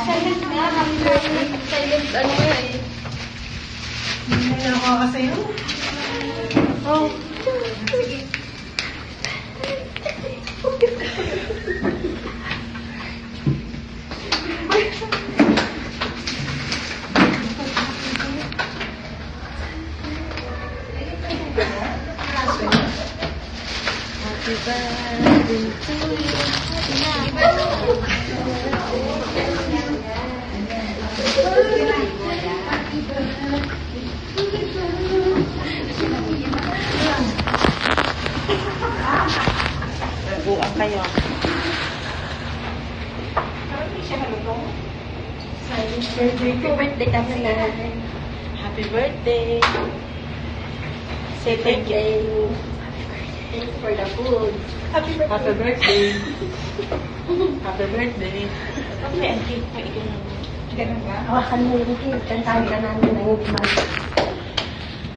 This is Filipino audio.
Silent nga, happy birthday. Silent, ano ba yan? Hindi na ako kasayo. Oh. Happy birthday to you. Happy Buwan kayo. birthday kami na. Happy birthday. Say thank you. Thank you for the food. Happy birthday. Happy birthday. Okay, ang cake mo. Ganun ba? Hawakan mo yung cake. Kantahan ka namin ng